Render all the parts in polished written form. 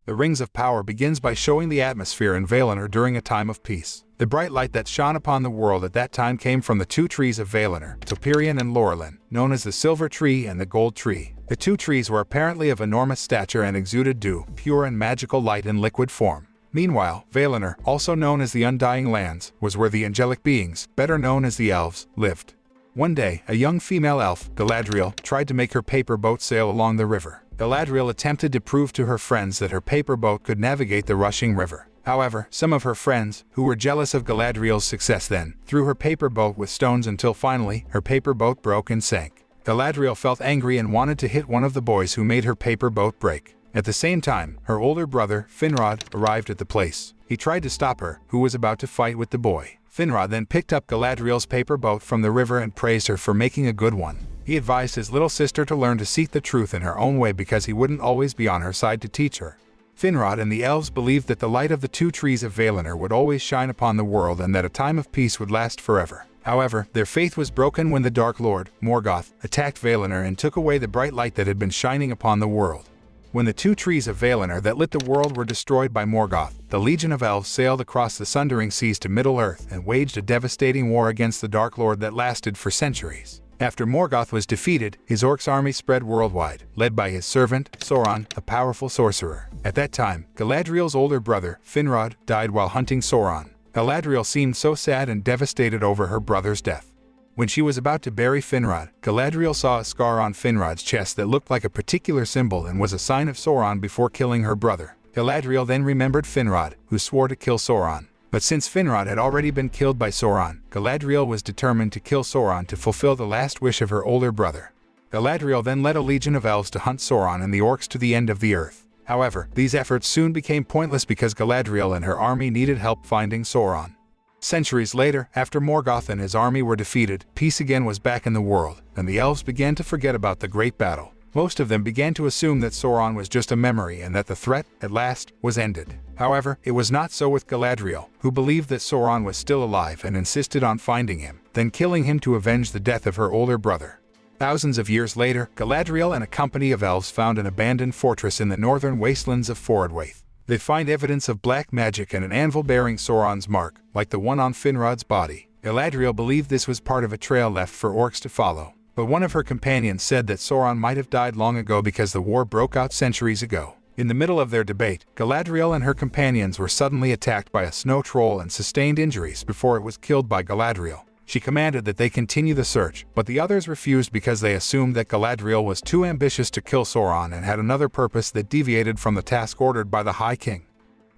The Rings of Power begins by showing the atmosphere in Valinor during a time of peace. The bright light that shone upon the world at that time came from the two trees of Valinor, Topirion and Laurelin, known as the Silver Tree and the Gold Tree. The two trees were apparently of enormous stature and exuded dew, pure and magical light in liquid form. Meanwhile, Valinor, also known as the Undying Lands, was where the angelic beings, better known as the elves, lived. One day, a young female elf, Galadriel, tried to make her paper boat sail along the river. Galadriel attempted to prove to her friends that her paper boat could navigate the rushing river. However, some of her friends, who were jealous of Galadriel's success then, threw her paper boat with stones until finally, her paper boat broke and sank. Galadriel felt angry and wanted to hit one of the boys who made her paper boat break. At the same time, her older brother, Finrod, arrived at the place. He tried to stop her, who was about to fight with the boy. Finrod then picked up Galadriel's paper boat from the river and praised her for making a good one. He advised his little sister to learn to seek the truth in her own way because he wouldn't always be on her side to teach her. Finrod and the elves believed that the light of the two trees of Valinor would always shine upon the world and that a time of peace would last forever. However, their faith was broken when the Dark Lord, Morgoth, attacked Valinor and took away the bright light that had been shining upon the world. When the two trees of Valinor that lit the world were destroyed by Morgoth, the Legion of Elves sailed across the sundering seas to Middle-earth and waged a devastating war against the Dark Lord that lasted for centuries. After Morgoth was defeated, his Orcs army spread worldwide, led by his servant, Sauron, a powerful sorcerer. At that time, Galadriel's older brother, Finrod, died while hunting Sauron. Galadriel seemed so sad and devastated over her brother's death. When she was about to bury Finrod, Galadriel saw a scar on Finrod's chest that looked like a particular symbol and was a sign of Sauron before killing her brother. Galadriel then remembered Finrod, who swore to kill Sauron. But since Finrod had already been killed by Sauron, Galadriel was determined to kill Sauron to fulfill the last wish of her older brother. Galadriel then led a legion of elves to hunt Sauron and the orcs to the end of the earth. However, these efforts soon became pointless because Galadriel and her army needed help finding Sauron. Centuries later, after Morgoth and his army were defeated, peace again was back in the world, and the elves began to forget about the great battle. Most of them began to assume that Sauron was just a memory and that the threat, at last, was ended. However, it was not so with Galadriel, who believed that Sauron was still alive and insisted on finding him, then killing him to avenge the death of her older brother. Thousands of years later, Galadriel and a company of elves found an abandoned fortress in the northern wastelands of Forodwaith. They find evidence of black magic and an anvil bearing Sauron's mark, like the one on Finrod's body. Galadriel believed this was part of a trail left for orcs to follow. But one of her companions said that Sauron might have died long ago because the war broke out centuries ago. In the middle of their debate, Galadriel and her companions were suddenly attacked by a snow troll and sustained injuries before it was killed by Galadriel. She commanded that they continue the search, but the others refused because they assumed that Galadriel was too ambitious to kill Sauron and had another purpose that deviated from the task ordered by the High King.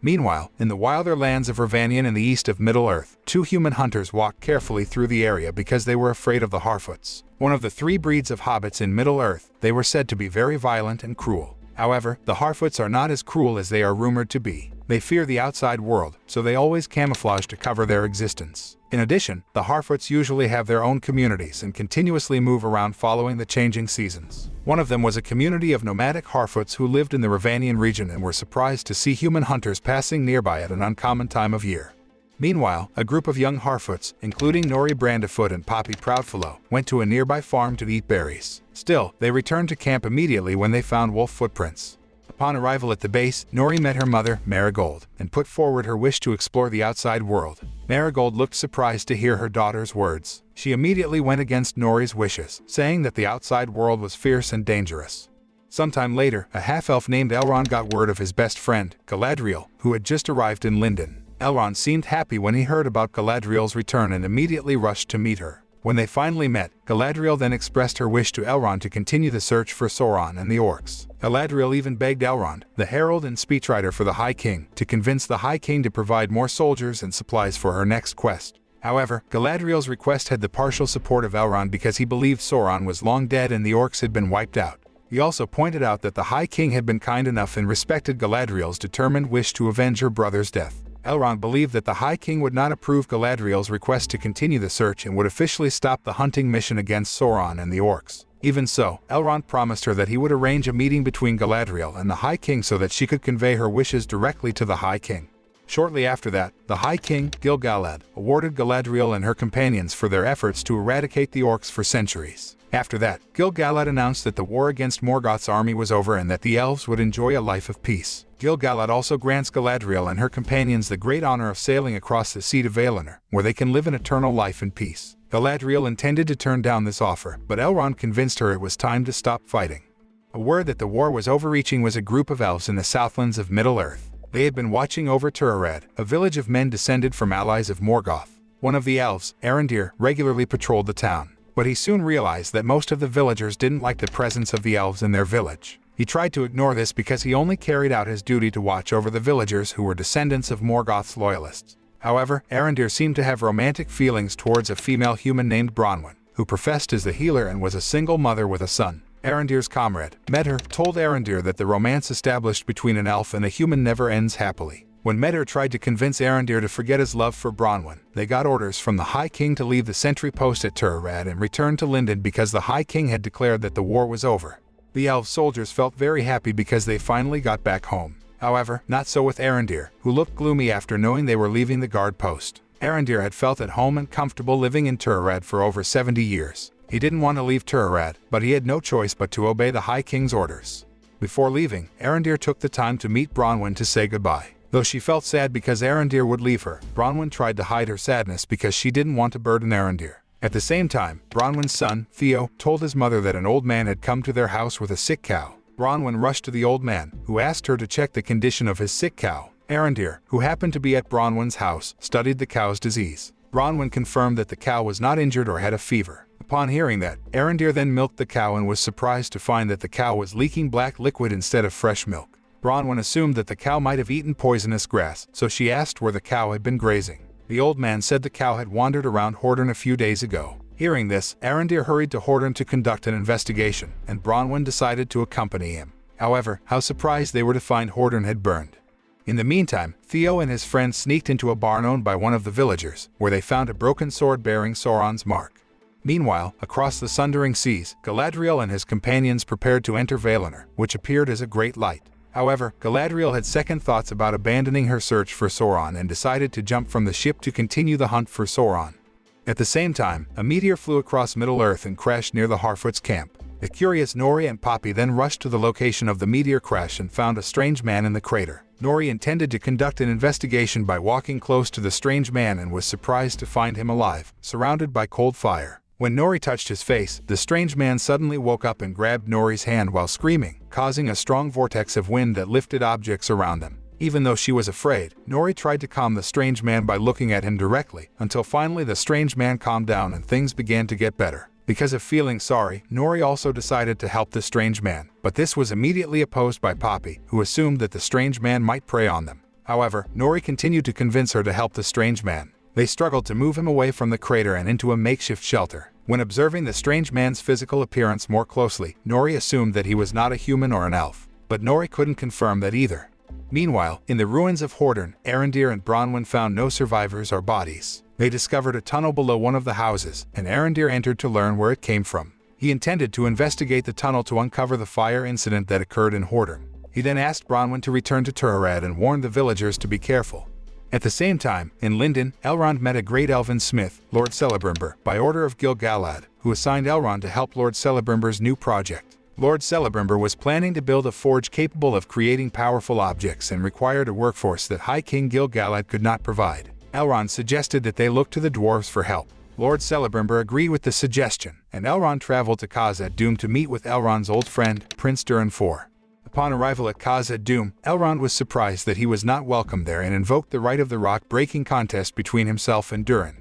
Meanwhile, in the wilder lands of Rivanion in the east of Middle-earth, two human hunters walked carefully through the area because they were afraid of the Harfoots. One of the three breeds of hobbits in Middle-earth, they were said to be very violent and cruel. However, the Harfoots are not as cruel as they are rumored to be. They fear the outside world, so they always camouflage to cover their existence. In addition, the Harfoots usually have their own communities and continuously move around following the changing seasons. One of them was a community of nomadic Harfoots who lived in the Rivanion region and were surprised to see human hunters passing nearby at an uncommon time of year. Meanwhile, a group of young Harfoots, including Nori Brandifoot and Poppy Proudfellow, went to a nearby farm to eat berries. Still, they returned to camp immediately when they found wolf footprints. Upon arrival at the base, Nori met her mother, Marigold, and put forward her wish to explore the outside world. Marigold looked surprised to hear her daughter's words. She immediately went against Nori's wishes, saying that the outside world was fierce and dangerous. Sometime later, a half-elf named Elrond got word of his best friend, Galadriel, who had just arrived in Lindon. Elrond seemed happy when he heard about Galadriel's return and immediately rushed to meet her. When they finally met, Galadriel then expressed her wish to Elrond to continue the search for Sauron and the orcs. Galadriel even begged Elrond, the herald and speechwriter for the High King, to convince the High King to provide more soldiers and supplies for her next quest. However, Galadriel's request had the partial support of Elrond because he believed Sauron was long dead and the orcs had been wiped out. He also pointed out that the High King had been kind enough and respected Galadriel's determined wish to avenge her brother's death. Elrond believed that the High King would not approve Galadriel's request to continue the search and would officially stop the hunting mission against Sauron and the orcs. Even so, Elrond promised her that he would arrange a meeting between Galadriel and the High King so that she could convey her wishes directly to the High King. Shortly after that, the High King, Gil-galad, awarded Galadriel and her companions for their efforts to eradicate the orcs for centuries. After that, Gil-galad announced that the war against Morgoth's army was over and that the elves would enjoy a life of peace. Gil-galad also grants Galadriel and her companions the great honor of sailing across the sea to Valinor, where they can live an eternal life in peace. Galadriel intended to turn down this offer, but Elrond convinced her it was time to stop fighting. A word that the war was overreaching was a group of elves in the southlands of Middle-earth. They had been watching over Turarad, a village of men descended from allies of Morgoth. One of the elves, Arondir, regularly patrolled the town, but he soon realized that most of the villagers didn't like the presence of the elves in their village. He tried to ignore this because he only carried out his duty to watch over the villagers who were descendants of Morgoth's loyalists. However, Arondir seemed to have romantic feelings towards a female human named Bronwyn, who professed as the healer and was a single mother with a son. Arondir's comrade, Medr, told Arondir that the romance established between an elf and a human never ends happily. When Medr tried to convince Arondir to forget his love for Bronwyn, they got orders from the High King to leave the sentry post at Turarad and return to Lindon because the High King had declared that the war was over. The elf soldiers felt very happy because they finally got back home. However, not so with Arondir, who looked gloomy after knowing they were leaving the guard post. Arondir had felt at home and comfortable living in Turarad for over 70 years. He didn't want to leave Turarad, but he had no choice but to obey the High King's orders. Before leaving, Arondir took the time to meet Bronwyn to say goodbye. Though she felt sad because Arondir would leave her, Bronwyn tried to hide her sadness because she didn't want to burden Arondir. At the same time, Bronwyn's son, Theo, told his mother that an old man had come to their house with a sick cow. Bronwyn rushed to the old man, who asked her to check the condition of his sick cow. Arondir, who happened to be at Bronwyn's house, studied the cow's disease. Bronwyn confirmed that the cow was not injured or had a fever. Upon hearing that, Arondir then milked the cow and was surprised to find that the cow was leaking black liquid instead of fresh milk. Bronwyn assumed that the cow might have eaten poisonous grass, so she asked where the cow had been grazing. The old man said the cow had wandered around Hordern a few days ago. Hearing this, Arondir hurried to Hordern to conduct an investigation, and Bronwyn decided to accompany him. However, how surprised they were to find Hordern had burned. In the meantime, Theo and his friends sneaked into a barn owned by one of the villagers, where they found a broken sword bearing Sauron's mark. Meanwhile, across the sundering seas, Galadriel and his companions prepared to enter Valinor, which appeared as a great light. However, Galadriel had second thoughts about abandoning her search for Sauron and decided to jump from the ship to continue the hunt for Sauron. At the same time, a meteor flew across Middle-earth and crashed near the Harfoots camp. The curious Nori and Poppy then rushed to the location of the meteor crash and found a strange man in the crater. Nori intended to conduct an investigation by walking close to the strange man and was surprised to find him alive, surrounded by cold fire. When Nori touched his face, the strange man suddenly woke up and grabbed Nori's hand while screaming, causing a strong vortex of wind that lifted objects around them. Even though she was afraid, Nori tried to calm the strange man by looking at him directly, until finally the strange man calmed down and things began to get better. Because of feeling sorry, Nori also decided to help the strange man, but this was immediately opposed by Poppy, who assumed that the strange man might prey on them. However, Nori continued to convince her to help the strange man. They struggled to move him away from the crater and into a makeshift shelter. When observing the strange man's physical appearance more closely, Nori assumed that he was not a human or an elf, but Nori couldn't confirm that either. Meanwhile, in the ruins of Hordern, Arondir and Bronwyn found no survivors or bodies. They discovered a tunnel below one of the houses, and Arondir entered to learn where it came from. He intended to investigate the tunnel to uncover the fire incident that occurred in Hordern. He then asked Bronwyn to return to Turarad and warned the villagers to be careful. At the same time, in Lindon, Elrond met a great elven smith, Lord Celebrimbor, by order of Gil-galad, who assigned Elrond to help Lord Celebrimbor's new project. Lord Celebrimbor was planning to build a forge capable of creating powerful objects and required a workforce that High King Gil-galad could not provide. Elrond suggested that they look to the dwarves for help. Lord Celebrimbor agreed with the suggestion, and Elrond traveled to Khazad-dûm to meet with Elrond's old friend, Prince Durin IV. Upon arrival at Khazad-dûm, Elrond was surprised that he was not welcome there and invoked the right of the rock-breaking contest between himself and Durin.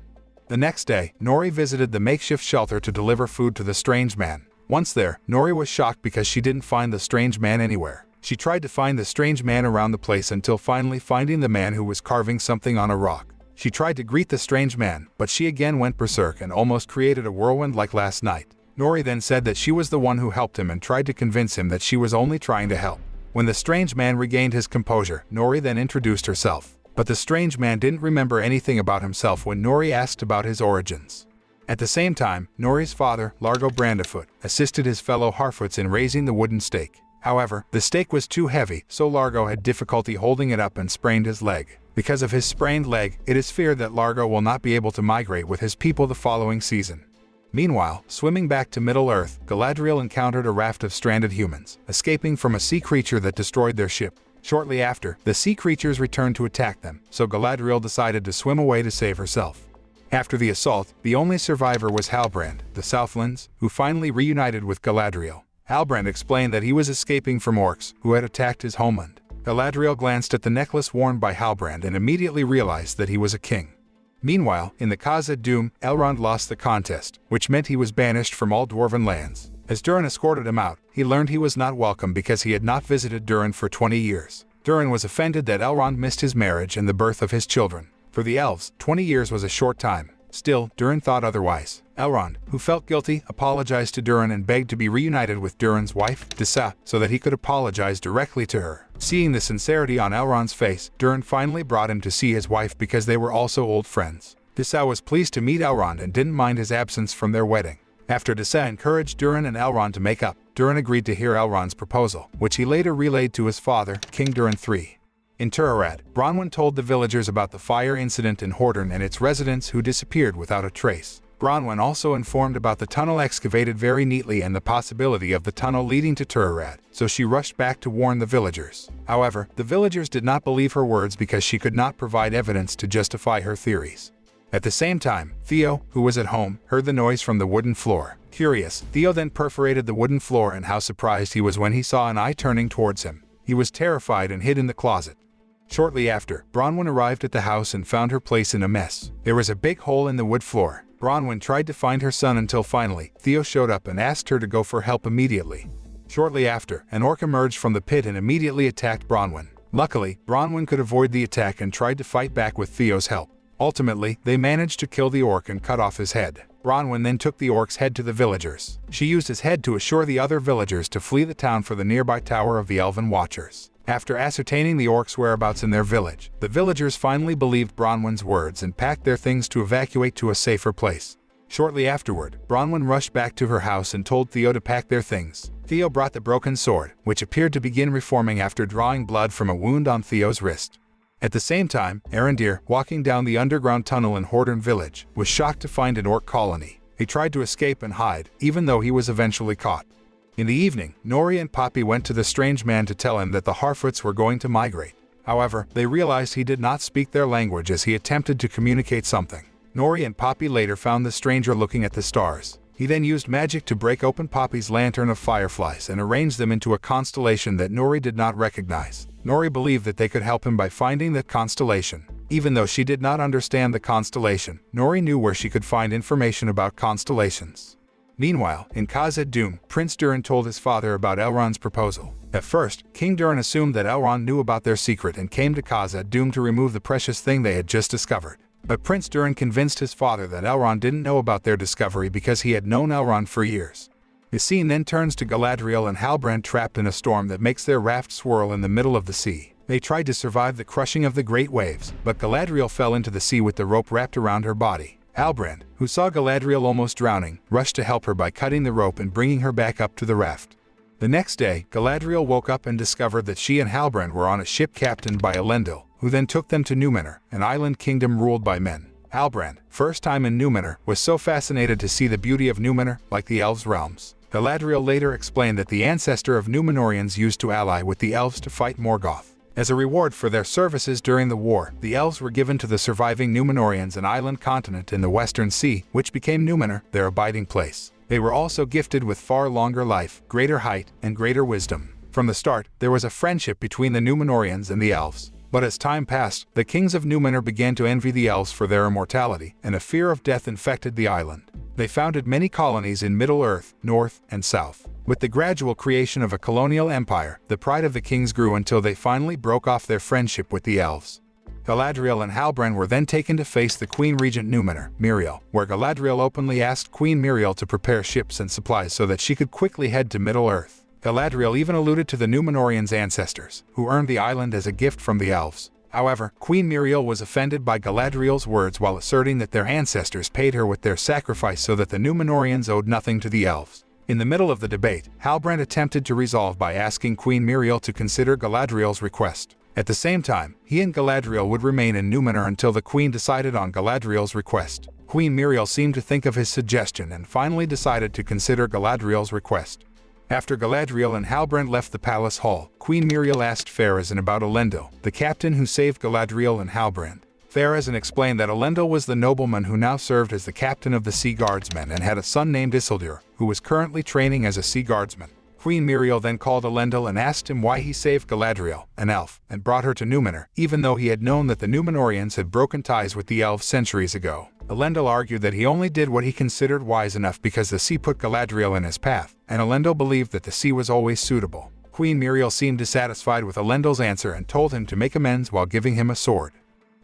The next day, Nori visited the makeshift shelter to deliver food to the strange man. Once there, Nori was shocked because she didn't find the strange man anywhere. She tried to find the strange man around the place until finally finding the man who was carving something on a rock. She tried to greet the strange man, but she again went berserk and almost created a whirlwind like last night. Nori then said that she was the one who helped him and tried to convince him that she was only trying to help. When the strange man regained his composure, Nori then introduced herself. But the strange man didn't remember anything about himself when Nori asked about his origins. At the same time, Nori's father, Largo Brandifoot, assisted his fellow Harfoots in raising the wooden stake. However, the stake was too heavy, so Largo had difficulty holding it up and sprained his leg. Because of his sprained leg, it is feared that Largo will not be able to migrate with his people the following season. Meanwhile, swimming back to Middle-earth, Galadriel encountered a raft of stranded humans, escaping from a sea creature that destroyed their ship. Shortly after, the sea creatures returned to attack them, so Galadriel decided to swim away to save herself. After the assault, the only survivor was Halbrand, the Southlands, who finally reunited with Galadriel. Halbrand explained that he was escaping from orcs who had attacked his homeland. Galadriel glanced at the necklace worn by Halbrand and immediately realized that he was a king. Meanwhile, in the Khazad-dûm, Elrond lost the contest, which meant he was banished from all dwarven lands. As Durin escorted him out, he learned he was not welcome because he had not visited Durin for 20 years. Durin was offended that Elrond missed his marriage and the birth of his children. For the elves, 20 years was a short time. Still, Durin thought otherwise. Elrond, who felt guilty, apologized to Durin and begged to be reunited with Durin's wife, Disa, so that he could apologize directly to her. Seeing the sincerity on Elrond's face, Durin finally brought him to see his wife because they were also old friends. Disa was pleased to meet Elrond and didn't mind his absence from their wedding. After Disa encouraged Durin and Elrond to make up, Durin agreed to hear Elrond's proposal, which he later relayed to his father, King Durin III. In Turarad, Bronwyn told the villagers about the fire incident in Hordern and its residents who disappeared without a trace. Bronwyn also informed about the tunnel excavated very neatly and the possibility of the tunnel leading to Turarad, so she rushed back to warn the villagers. However, the villagers did not believe her words because she could not provide evidence to justify her theories. At the same time, Theo, who was at home, heard the noise from the wooden floor. Curious, Theo then perforated the wooden floor, and how surprised he was when he saw an eye turning towards him. He was terrified and hid in the closet. Shortly after, Bronwyn arrived at the house and found her place in a mess. There was a big hole in the wood floor. Bronwyn tried to find her son until finally, Theo showed up and asked her to go for help immediately. Shortly after, an orc emerged from the pit and immediately attacked Bronwyn. Luckily, Bronwyn could avoid the attack and tried to fight back with Theo's help. Ultimately, they managed to kill the orc and cut off his head. Bronwyn then took the orc's head to the villagers. She used his head to assure the other villagers to flee the town for the nearby tower of the Elven Watchers. After ascertaining the orcs' whereabouts in their village, the villagers finally believed Bronwyn's words and packed their things to evacuate to a safer place. Shortly afterward, Bronwyn rushed back to her house and told Theo to pack their things. Theo brought the broken sword, which appeared to begin reforming after drawing blood from a wound on Theo's wrist. At the same time, Arondir, walking down the underground tunnel in Hordern village, was shocked to find an orc colony. He tried to escape and hide, even though he was eventually caught. In the evening, Nori and Poppy went to the strange man to tell him that the Harfoots were going to migrate. However, they realized he did not speak their language as he attempted to communicate something. Nori and Poppy later found the stranger looking at the stars. He then used magic to break open Poppy's lantern of fireflies and arrange them into a constellation that Nori did not recognize. Nori believed that they could help him by finding that constellation. Even though she did not understand the constellation, Nori knew where she could find information about constellations. Meanwhile, in Khazad-dûm, Prince Durin told his father about Elrond's proposal. At first, King Durin assumed that Elrond knew about their secret and came to Khazad-dûm to remove the precious thing they had just discovered. But Prince Durin convinced his father that Elrond didn't know about their discovery because he had known Elrond for years. The scene then turns to Galadriel and Halbrand trapped in a storm that makes their raft swirl in the middle of the sea. They tried to survive the crushing of the great waves, but Galadriel fell into the sea with the rope wrapped around her body. Halbrand, who saw Galadriel almost drowning, rushed to help her by cutting the rope and bringing her back up to the raft. The next day, Galadriel woke up and discovered that she and Halbrand were on a ship captained by Elendil, who then took them to Númenor, an island kingdom ruled by men. Halbrand, first time in Númenor, was so fascinated to see the beauty of Númenor, like the elves' realms. Galadriel later explained that the ancestor of Númenorians used to ally with the elves to fight Morgoth. As a reward for their services during the war, the elves were given to the surviving Númenorians an island continent in the Western Sea, which became Númenor, their abiding place. They were also gifted with far longer life, greater height, and greater wisdom. From the start, there was a friendship between the Númenorians and the elves. But as time passed, the kings of Númenor began to envy the elves for their immortality, and a fear of death infected the island. They founded many colonies in Middle-earth, North, and South. With the gradual creation of a colonial empire, the pride of the kings grew until they finally broke off their friendship with the elves. Galadriel and Halbrand were then taken to face the Queen Regent Númenor, Miriel, where Galadriel openly asked Queen Miriel to prepare ships and supplies so that she could quickly head to Middle-earth. Galadriel even alluded to the Númenorians' ancestors, who earned the island as a gift from the elves. However, Queen Miriel was offended by Galadriel's words while asserting that their ancestors paid her with their sacrifice so that the Númenorians owed nothing to the elves. In the middle of the debate, Halbrand attempted to resolve by asking Queen Miriel to consider Galadriel's request. At the same time, he and Galadriel would remain in Númenor until the Queen decided on Galadriel's request. Queen Miriel seemed to think of his suggestion and finally decided to consider Galadriel's request. After Galadriel and Halbrand left the palace hall, Queen Muriel asked Pharazôn about Elendil, the captain who saved Galadriel and Halbrand. Pharazôn explained that Elendil was the nobleman who now served as the captain of the Sea Guardsmen and had a son named Isildur, who was currently training as a Sea Guardsman. Queen Muriel then called Elendil and asked him why he saved Galadriel, an elf, and brought her to Númenor, even though he had known that the Númenorians had broken ties with the elves centuries ago. Elendil argued that he only did what he considered wise enough because the sea put Galadriel in his path, and Elendil believed that the sea was always suitable. Queen Muriel seemed dissatisfied with Elendil's answer and told him to make amends while giving him a sword.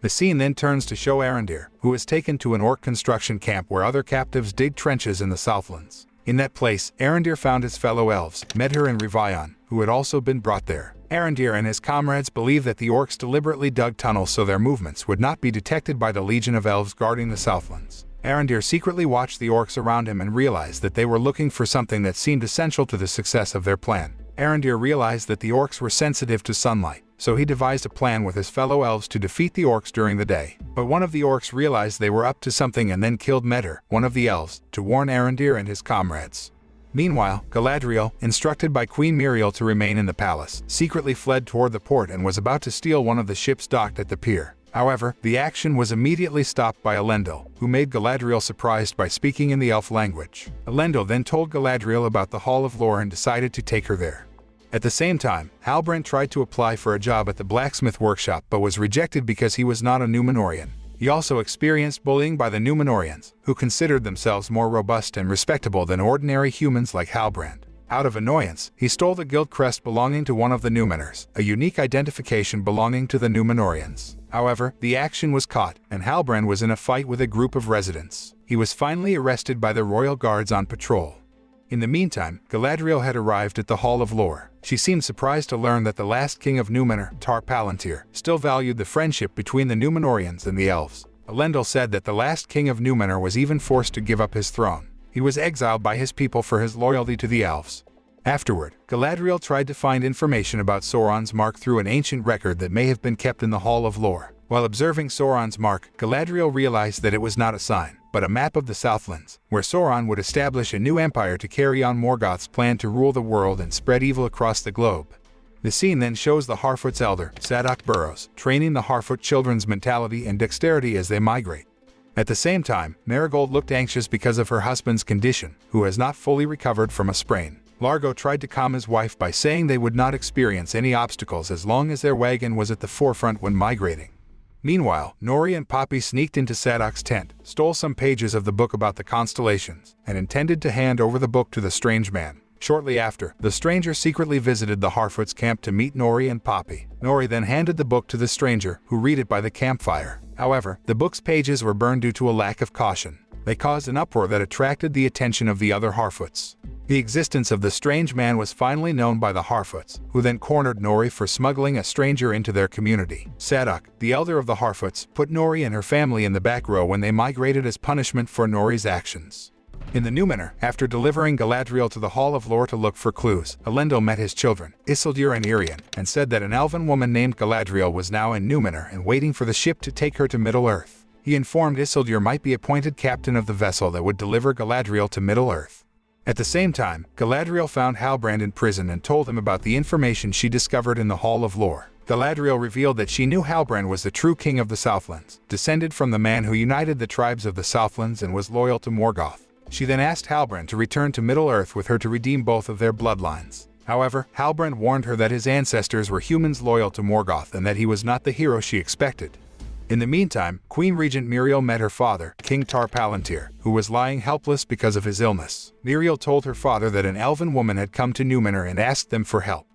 The scene then turns to show Arondir, who is taken to an orc construction camp where other captives dig trenches in the Southlands. In that place, Arondir found his fellow elves, Medhur and Rivayon, who had also been brought there. Arondir and his comrades believed that the orcs deliberately dug tunnels so their movements would not be detected by the legion of elves guarding the Southlands. Arondir secretly watched the orcs around him and realized that they were looking for something that seemed essential to the success of their plan. Arondir realized that the orcs were sensitive to sunlight, so he devised a plan with his fellow elves to defeat the orcs during the day. But one of the orcs realized they were up to something and then killed Medhur, one of the elves, to warn Arondir and his comrades. Meanwhile, Galadriel, instructed by Queen Muriel to remain in the palace, secretly fled toward the port and was about to steal one of the ships docked at the pier. However, the action was immediately stopped by Elendil, who made Galadriel surprised by speaking in the elf language. Elendil then told Galadriel about the Hall of Lore and decided to take her there. At the same time, Halbrand tried to apply for a job at the blacksmith workshop but was rejected because he was not a Númenorian. He also experienced bullying by the Númenorians, who considered themselves more robust and respectable than ordinary humans like Halbrand. Out of annoyance, he stole the guild crest belonging to one of the Númenors, a unique identification belonging to the Númenorians. However, the action was caught, and Halbrand was in a fight with a group of residents. He was finally arrested by the royal guards on patrol. In the meantime, Galadriel had arrived at the Hall of Lore. She seemed surprised to learn that the last king of Númenor, Tar Palantir, still valued the friendship between the Númenorians and the elves. Elendil said that the last king of Númenor was even forced to give up his throne. He was exiled by his people for his loyalty to the elves. Afterward, Galadriel tried to find information about Sauron's mark through an ancient record that may have been kept in the Hall of Lore. While observing Sauron's mark, Galadriel realized that it was not a sign, but a map of the Southlands, where Sauron would establish a new empire to carry on Morgoth's plan to rule the world and spread evil across the globe. The scene then shows the Harfoot's elder, Sadok Burrows, training the Harfoot children's mentality and dexterity as they migrate. At the same time, Marigold looked anxious because of her husband's condition, who has not fully recovered from a sprain. Largo tried to calm his wife by saying they would not experience any obstacles as long as their wagon was at the forefront when migrating. Meanwhile, Nori and Poppy sneaked into Sadok's tent, stole some pages of the book about the constellations, and intended to hand over the book to the strange man. Shortly after, the stranger secretly visited the Harfoot's camp to meet Nori and Poppy. Nori then handed the book to the stranger, who read it by the campfire. However, the book's pages were burned due to a lack of caution. They caused an uproar that attracted the attention of the other Harfoots. The existence of the strange man was finally known by the Harfoots, who then cornered Nori for smuggling a stranger into their community. Sadok, the elder of the Harfoots, put Nori and her family in the back row when they migrated as punishment for Nori's actions. In the Númenor, after delivering Galadriel to the Hall of Lore to look for clues, Elendil met his children, Isildur and Irian, and said that an elven woman named Galadriel was now in Númenor and waiting for the ship to take her to Middle-earth. He informed Isildur might be appointed captain of the vessel that would deliver Galadriel to Middle-earth. At the same time, Galadriel found Halbrand in prison and told him about the information she discovered in the Hall of Lore. Galadriel revealed that she knew Halbrand was the true king of the Southlands, descended from the man who united the tribes of the Southlands and was loyal to Morgoth. She then asked Halbrand to return to Middle-earth with her to redeem both of their bloodlines. However, Halbrand warned her that his ancestors were humans loyal to Morgoth and that he was not the hero she expected. In the meantime, Queen Regent Muriel met her father, King Tar Palantir, who was lying helpless because of his illness. Muriel told her father that an elven woman had come to Númenor and asked them for help.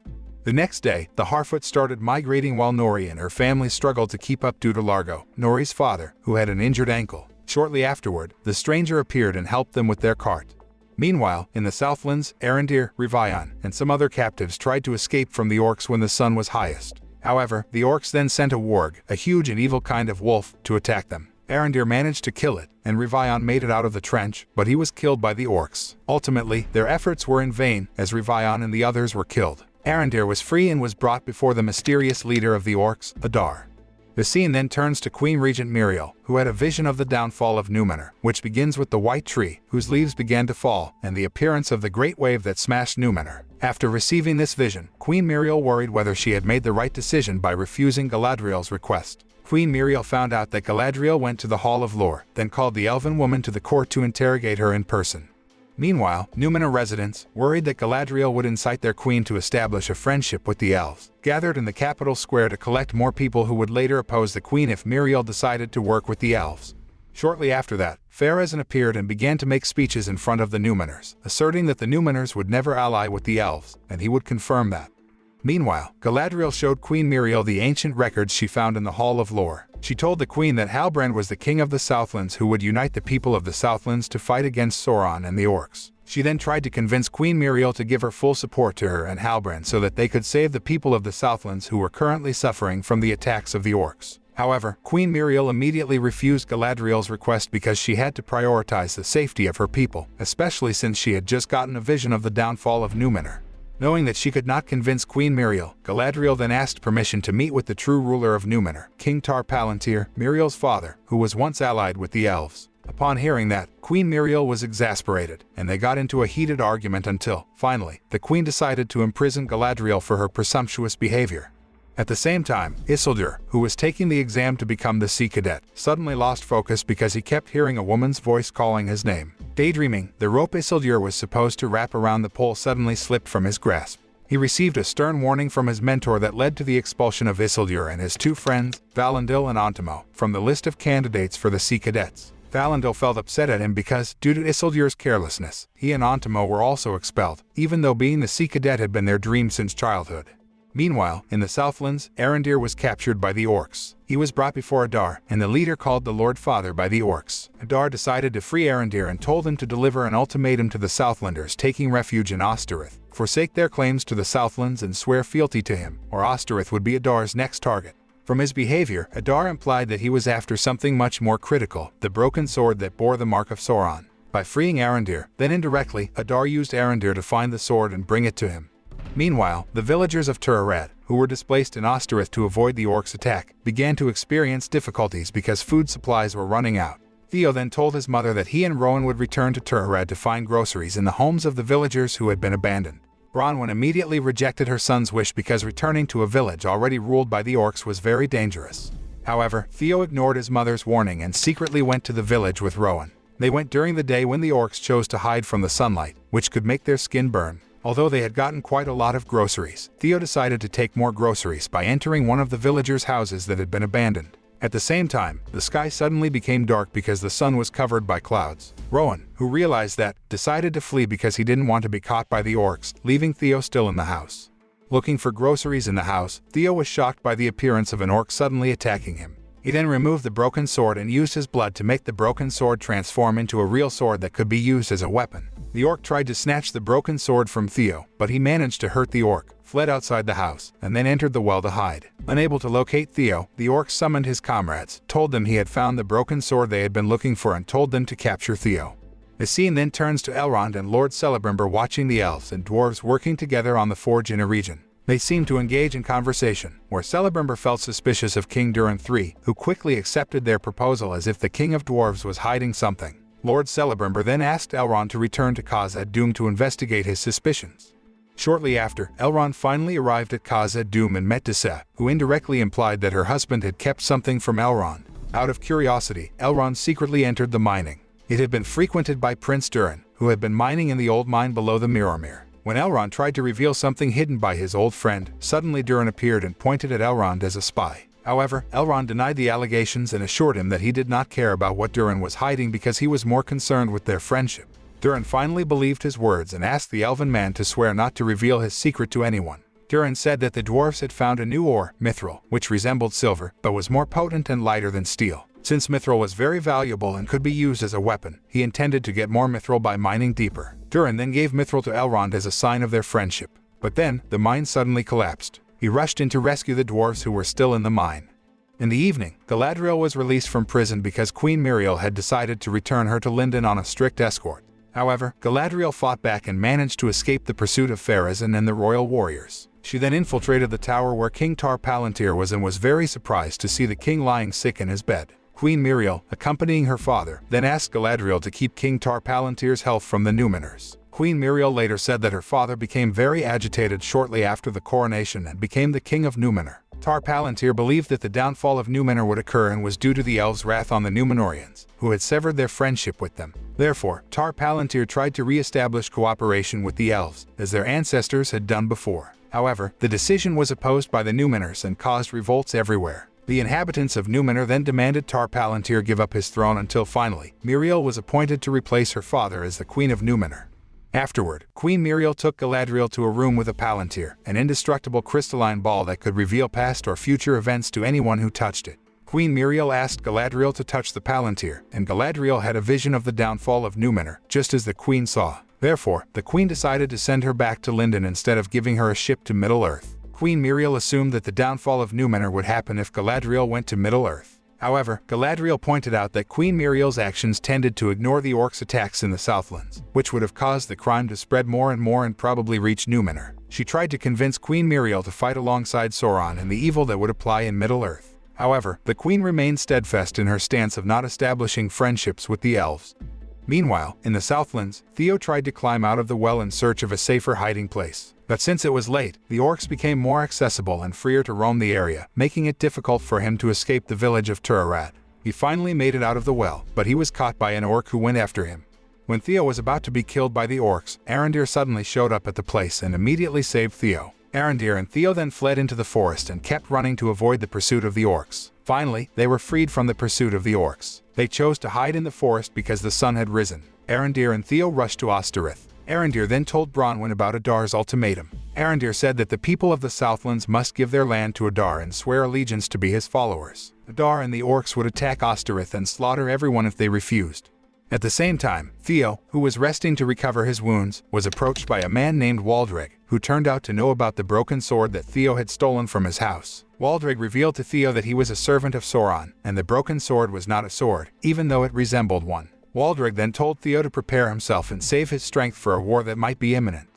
The next day, the Harfoot started migrating while Nori and her family struggled to keep up due to Largo, Nori's father, who had an injured ankle. Shortly afterward, the stranger appeared and helped them with their cart. Meanwhile, in the Southlands, Arondir, Rivayon, and some other captives tried to escape from the Orcs when the sun was highest. However, the Orcs then sent a warg, a huge and evil kind of wolf, to attack them. Arondir managed to kill it, and Rivayon made it out of the trench, but he was killed by the Orcs. Ultimately, their efforts were in vain, as Rivayon and the others were killed. Arondir was free and was brought before the mysterious leader of the Orcs, Adar. The scene then turns to Queen Regent Muriel, who had a vision of the downfall of Numenor, which begins with the white tree, whose leaves began to fall, and the appearance of the great wave that smashed Numenor. After receiving this vision, Queen Muriel worried whether she had made the right decision by refusing Galadriel's request. Queen Muriel found out that Galadriel went to the Hall of Lore, then called the elven woman to the court to interrogate her in person. Meanwhile, Numenor residents, worried that Galadriel would incite their queen to establish a friendship with the elves, gathered in the capital square to collect more people who would later oppose the queen if Muriel decided to work with the elves. Shortly after that, Pharazôn appeared and began to make speeches in front of the Numenors, asserting that the Numenors would never ally with the elves, and he would confirm that. Meanwhile, Galadriel showed Queen Muriel the ancient records she found in the Hall of Lore. She told the queen that Halbrand was the king of the Southlands who would unite the people of the Southlands to fight against Sauron and the Orcs. She then tried to convince Queen Muriel to give her full support to her and Halbrand so that they could save the people of the Southlands who were currently suffering from the attacks of the Orcs. However, Queen Muriel immediately refused Galadriel's request because she had to prioritize the safety of her people, especially since she had just gotten a vision of the downfall of Numenor. Knowing that she could not convince Queen Muriel, Galadriel then asked permission to meet with the true ruler of Numenor, King Tar-Palantir, Muriel's father, who was once allied with the elves. Upon hearing that, Queen Muriel was exasperated, and they got into a heated argument until, finally, the queen decided to imprison Galadriel for her presumptuous behavior. At the same time, Isildur, who was taking the exam to become the Sea Cadet, suddenly lost focus because he kept hearing a woman's voice calling his name. Daydreaming, the rope Isildur was supposed to wrap around the pole suddenly slipped from his grasp. He received a stern warning from his mentor that led to the expulsion of Isildur and his two friends, Valandil and Ontimo, from the list of candidates for the Sea Cadets. Valandil felt upset at him because, due to Isildur's carelessness, he and Ontimo were also expelled, even though being the Sea Cadet had been their dream since childhood. Meanwhile, in the Southlands, Arondir was captured by the Orcs. He was brought before Adar, and the leader called the Lord Father by the Orcs. Adar decided to free Arondir and told him to deliver an ultimatum to the Southlanders taking refuge in Ostirith, forsake their claims to the Southlands and swear fealty to him, or Ostirith would be Adar's next target. From his behavior, Adar implied that he was after something much more critical, the broken sword that bore the mark of Sauron. By freeing Arondir, then indirectly, Adar used Arondir to find the sword and bring it to him. Meanwhile, the villagers of Tir-Arad, who were displaced in Ostirith to avoid the Orcs' attack, began to experience difficulties because food supplies were running out. Theo then told his mother that he and Rowan would return to Tir-Arad to find groceries in the homes of the villagers who had been abandoned. Bronwyn immediately rejected her son's wish because returning to a village already ruled by the Orcs was very dangerous. However, Theo ignored his mother's warning and secretly went to the village with Rowan. They went during the day when the Orcs chose to hide from the sunlight, which could make their skin burn. Although they had gotten quite a lot of groceries, Theo decided to take more groceries by entering one of the villagers' houses that had been abandoned. At the same time, the sky suddenly became dark because the sun was covered by clouds. Rowan, who realized that, decided to flee because he didn't want to be caught by the Orcs, leaving Theo still in the house. Looking for groceries in the house, Theo was shocked by the appearance of an orc suddenly attacking him. He then removed the broken sword and used his blood to make the broken sword transform into a real sword that could be used as a weapon. The orc tried to snatch the broken sword from Theo, but he managed to hurt the orc, fled outside the house, and then entered the well to hide. Unable to locate Theo, the orc summoned his comrades, told them he had found the broken sword they had been looking for and told them to capture Theo. The scene then turns to Elrond and Lord Celebrimbor watching the elves and dwarves working together on the forge in a region. They seemed to engage in conversation, where Celebrimbor felt suspicious of King Durin III, who quickly accepted their proposal as if the King of Dwarves was hiding something. Lord Celebrimbor then asked Elrond to return to Khazad-dûm to investigate his suspicions. Shortly after, Elrond finally arrived at Khazad-dûm and met Disa, who indirectly implied that her husband had kept something from Elrond. Out of curiosity, Elrond secretly entered the mining. It had been frequented by Prince Durin, who had been mining in the old mine below the Mirrormere. When Elrond tried to reveal something hidden by his old friend, suddenly Durin appeared and pointed at Elrond as a spy. However, Elrond denied the allegations and assured him that he did not care about what Durin was hiding because he was more concerned with their friendship. Durin finally believed his words and asked the elven man to swear not to reveal his secret to anyone. Durin said that the dwarves had found a new ore, mithril, which resembled silver, but was more potent and lighter than steel. Since mithril was very valuable and could be used as a weapon, he intended to get more mithril by mining deeper. Durin then gave mithril to Elrond as a sign of their friendship. But then, the mine suddenly collapsed. He rushed in to rescue the dwarves who were still in the mine. In the evening, Galadriel was released from prison because Queen Muriel had decided to return her to Lindon on a strict escort. However, Galadriel fought back and managed to escape the pursuit of Pharazôn and the royal warriors. She She then infiltrated the tower where King Tar-Palantir was and was very surprised to see the king lying sick in his bed. Queen Muriel, accompanying her father, then asked Galadriel to keep King Tar-Palantir's health from the Numenors. Queen Muriel later said that her father became very agitated shortly after the coronation and became the king of Numenor. Tar-Palantir believed that the downfall of Numenor would occur and was due to the elves' wrath on the Numenorians, who had severed their friendship with them. Therefore, Tar-Palantir tried to re-establish cooperation with the elves, as their ancestors had done before. However, the decision was opposed by the Numenors and caused revolts everywhere. The inhabitants of Numenor then demanded Tar-Palantir give up his throne until finally, Muriel was appointed to replace her father as the Queen of Numenor. Afterward, Queen Muriel took Galadriel to a room with a Palantir, an indestructible crystalline ball that could reveal past or future events to anyone who touched it. Queen Muriel asked Galadriel to touch the Palantir, and Galadriel had a vision of the downfall of Numenor, just as the Queen saw. Therefore, the Queen decided to send her back to Lindon instead of giving her a ship to Middle-earth. Queen Muriel assumed that the downfall of Numenor would happen if Galadriel went to Middle-earth. However, Galadriel pointed out that Queen Muriel's actions tended to ignore the Orcs' attacks in the Southlands, which would have caused the crime to spread more and probably reach Numenor. She tried to convince Queen Muriel to fight alongside Sauron and the evil that would apply in Middle-earth. However, the Queen remained steadfast in her stance of not establishing friendships with the elves. Meanwhile, in the Southlands, Theo tried to climb out of the well in search of a safer hiding place. But since it was late, the Orcs became more accessible and freer to roam the area, making it difficult for him to escape the village of Turarat. He finally made it out of the well, but he was caught by an Orc who went after him. When Theo was about to be killed by the Orcs, Arondir suddenly showed up at the place and immediately saved Theo. Arondir and Theo then fled into the forest and kept running to avoid the pursuit of the Orcs. Finally, they were freed from the pursuit of the Orcs. They chose to hide in the forest because the sun had risen. Arondir and Theo rushed to Ostirith. Arondir then told Bronwyn about Adar's ultimatum. Arondir said that the people of the Southlands must give their land to Adar and swear allegiance to be his followers. Adar and the Orcs would attack Ostirith and slaughter everyone if they refused. At the same time, Theo, who was resting to recover his wounds, was approached by a man named Waldreg, who turned out to know about the broken sword that Theo had stolen from his house. Waldreg revealed to Theo that he was a servant of Sauron, and the broken sword was not a sword, even though it resembled one. Waldreg then told Theo to prepare himself and save his strength for a war that might be imminent.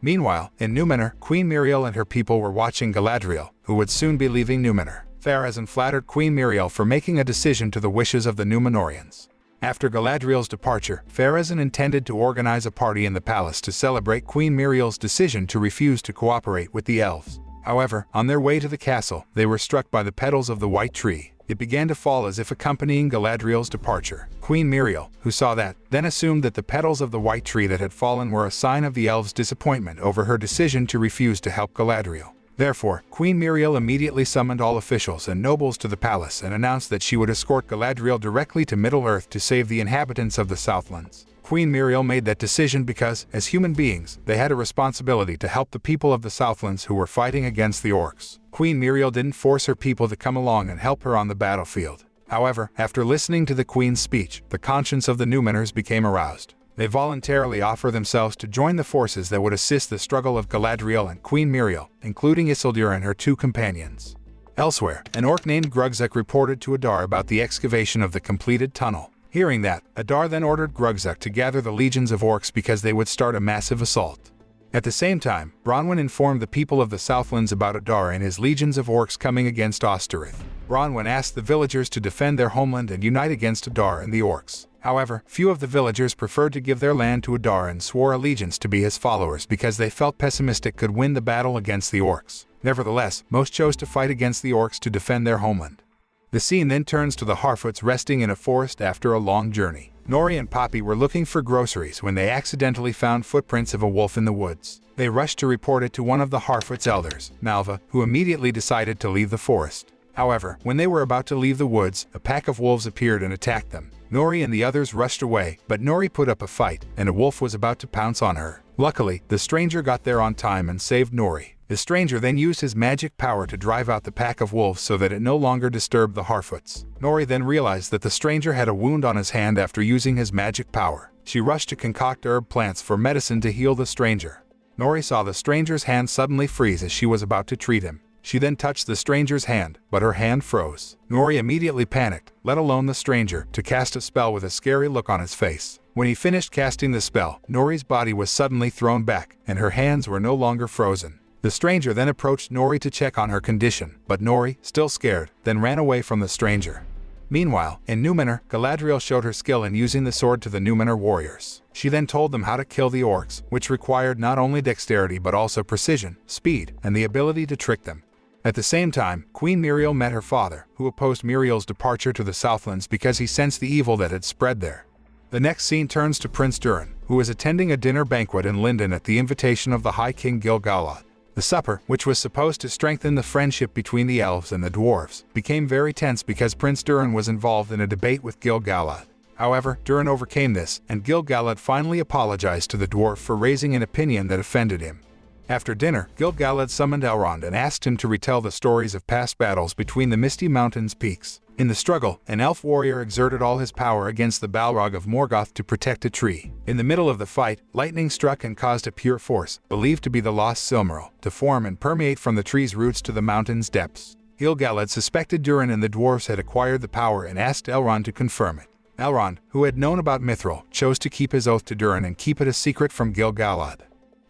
Meanwhile, in Numenor, Queen Muriel and her people were watching Galadriel, who would soon be leaving Numenor. Pharazôn flattered Queen Muriel for making a decision to the wishes of the Numenorians. After Galadriel's departure, Pharazôn intended to organize a party in the palace to celebrate Queen Muriel's decision to refuse to cooperate with the elves. However, on their way to the castle, they were struck by the petals of the white tree. It began to fall as if accompanying Galadriel's departure. Queen Muriel, who saw that, then assumed that the petals of the white tree that had fallen were a sign of the elves' disappointment over her decision to refuse to help Galadriel. Therefore, Queen Muriel immediately summoned all officials and nobles to the palace and announced that she would escort Galadriel directly to Middle-earth to save the inhabitants of the Southlands. Queen Muriel made that decision because, as human beings, they had a responsibility to help the people of the Southlands who were fighting against the Orcs. Queen Muriel didn't force her people to come along and help her on the battlefield. However, after listening to the Queen's speech, the conscience of the Numenors became aroused. They voluntarily offer themselves to join the forces that would assist the struggle of Galadriel and Queen Muriel, including Isildur and her two companions. Elsewhere, an orc named Grugzuk reported to Adar about the excavation of the completed tunnel. Hearing that, Adar then ordered Grugzuk to gather the legions of orcs because they would start a massive assault. At the same time, Bronwyn informed the people of the Southlands about Adar and his legions of orcs coming against Ostirith. Bronwyn asked the villagers to defend their homeland and unite against Adar and the orcs. However, few of the villagers preferred to give their land to Adar and swore allegiance to be his followers because they felt pessimistic could win the battle against the orcs. Nevertheless, most chose to fight against the orcs to defend their homeland. The scene then turns to the Harfoots resting in a forest after a long journey. Nori and Poppy were looking for groceries when they accidentally found footprints of a wolf in the woods. They rushed to report it to one of the Harfoots' elders, Malva, who immediately decided to leave the forest. However, when they were about to leave the woods, a pack of wolves appeared and attacked them. Nori and the others rushed away, but Nori put up a fight, and a wolf was about to pounce on her. Luckily, the stranger got there on time and saved Nori. The stranger then used his magic power to drive out the pack of wolves so that it no longer disturbed the Harfoots. Nori then realized that the stranger had a wound on his hand after using his magic power. She rushed to concoct herb plants for medicine to heal the stranger. Nori saw the stranger's hand suddenly freeze as she was about to treat him. She then touched the stranger's hand, but her hand froze. Nori immediately panicked, let alone the stranger, to cast a spell with a scary look on his face. When he finished casting the spell, Nori's body was suddenly thrown back, and her hands were no longer frozen. The stranger then approached Nori to check on her condition, but Nori, still scared, then ran away from the stranger. Meanwhile, in Numenor, Galadriel showed her skill in using the sword to the Numenor warriors. She then told them how to kill the orcs, which required not only dexterity but also precision, speed, and the ability to trick them. At the same time, Queen Muriel met her father, who opposed Muriel's departure to the Southlands because he sensed the evil that had spread there. The next scene turns to Prince Durin, who is attending a dinner banquet in Lindon at the invitation of the High King Gil-galad. The supper, which was supposed to strengthen the friendship between the elves and the dwarves, became very tense because Prince Durin was involved in a debate with Gil-galad. However, Durin overcame this, and Gil-galad finally apologized to the dwarf for raising an opinion that offended him. After dinner, Gil-galad summoned Elrond and asked him to retell the stories of past battles between the Misty Mountains peaks. In the struggle, an elf warrior exerted all his power against the Balrog of Morgoth to protect a tree. In the middle of the fight, lightning struck and caused a pure force, believed to be the lost Silmaril, to form and permeate from the tree's roots to the mountain's depths. Gil-galad suspected Durin and the dwarves had acquired the power and asked Elrond to confirm it. Elrond, who had known about Mithril, chose to keep his oath to Durin and keep it a secret from Gil-galad.